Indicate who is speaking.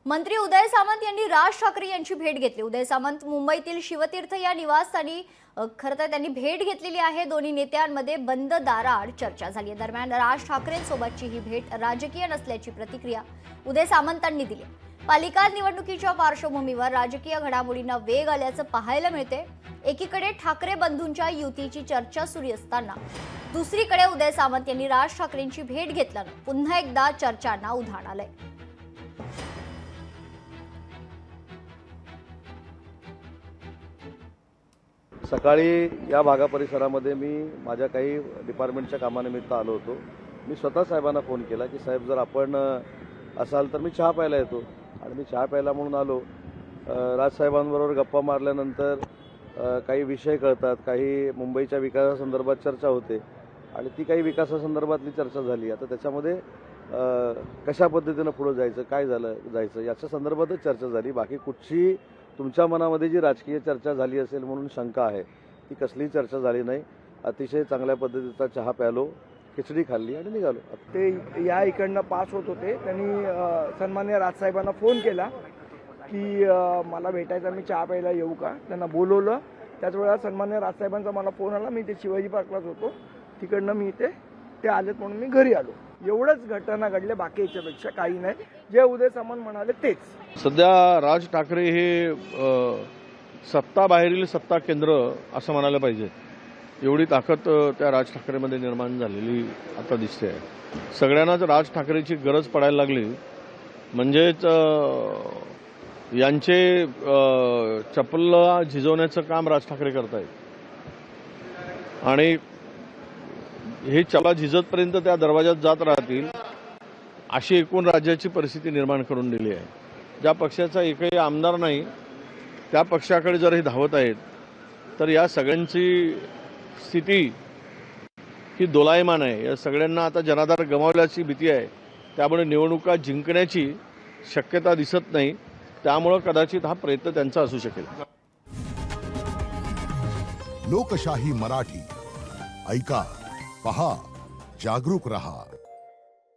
Speaker 1: मंत्री उदय सामंत यांनी राज ठाकरे यांची भेट घेतली। उदय सामंत मुंबईतील शिवतीर्थ या निवासस्थानी खरं तर त्यांनी भेट घेतलेली आहे। दोन्ही नेत्यांमध्ये बंद दाराआड चर्चा झाली आहे। दरम्यान राज ठाकरेंसोबतची ही भेट राजकीय नसल्याची प्रतिक्रिया उदय सामंतांनी दिली। पालिका निवडणुकीच्या पार्श्वभूमीवर राजकीय घडामोडींना वेग आल्याचं पाहायला मिळते। एकीकडे ठाकरे बंधूंच्या युतीची चर्चा सुरू असताना दुसरीकडे उदय सामंत यांनी राज ठाकरेंची भेट घेतल्यानं पुन्हा एकदा चर्चांना उधाण आलंय।
Speaker 2: सकाळी या भागा परिसरामध्ये मी माझ्या काही डिपार्टमेंटच्या कामानिमित्त आलो होतो। मी स्वतः साहेबांना फोन केला की साहेब जर आपण असाल तर मी चहा प्यायला येतो, आणि मी चहा प्यायला म्हणून आलो। राजसाहेबांबरोबर गप्पा मारल्यानंतर काही विषय कळतात, काही मुंबईच्या विकासासंदर्भात चर्चा होते, आणि ती काही विकासासंदर्भातली चर्चा झाली। आता त्याच्यामध्ये कशा पद्धतीनं पुढे जायचं, काय जायचं याच्या संदर्भातच चर्चा झाली। बाकी कुठची तुमच्या मनामध्ये जी राजकीय चर्चा झाली असेल म्हणून शंका आहे ती कसलीही चर्चा झाली नाही। अतिशय चांगल्या पद्धतीचा चहा प्यालो, खिचडी खाल्ली आणि निघालो।
Speaker 3: ते या इकडनं पास होत होते, त्यांनी सन्मान्य राजसाहेबांना फोन केला की मला भेटायचं, मी चहा प्यायला येऊ का, त्यांना बोलवलं। त्याच वेळेला सन्मान्य राजसाहेबांचा मला फोन आला, मी ते शिवाजी पार्कलाच होतो, तिकडनं मी ते आलेत म्हणून मी घरी आलो। एवढंच घटना घडल्या, बाकी याच्यापेक्षा काही नाही। जे उदय सामंत म्हणाले तेच।
Speaker 4: सध्या राज ठाकरे हे सत्ता बाहेरील सत्ता केंद्र असं म्हणायला पाहिजे, एवढी ताकद त्या राज ठाकरेमध्ये निर्माण झालेली आता दिसते आहे। सगळ्यांनाच राज ठाकरेची गरज पडायला लागली, म्हणजेच यांचे चपला झिजवण्याचं काम राज ठाकरे करतायत, आणि हे चपला झिजतपर्यंत त्या दरवाजात जात राहतील अशी एकूण राज्याची परिस्थिती निर्माण करून दिली आहे। ज्या पक्षाचा एकही आमदार नाही त्या पक्षाकडे जर हे धावत आहेत तर या सगळ्यांची स्थिती ही दोलायमान आहे। या सगळ्यांना आता जनाधार गमावल्याची भीती आहे, त्यामुळे निवडणुका जिंकण्याची शक्यता दिसत नाही। त्यामुळे कदाचित हा प्रयत्न त्यांचा असू शकेल।
Speaker 5: लोकशाही मराठी ऐका, पहा, जागरूक रहा।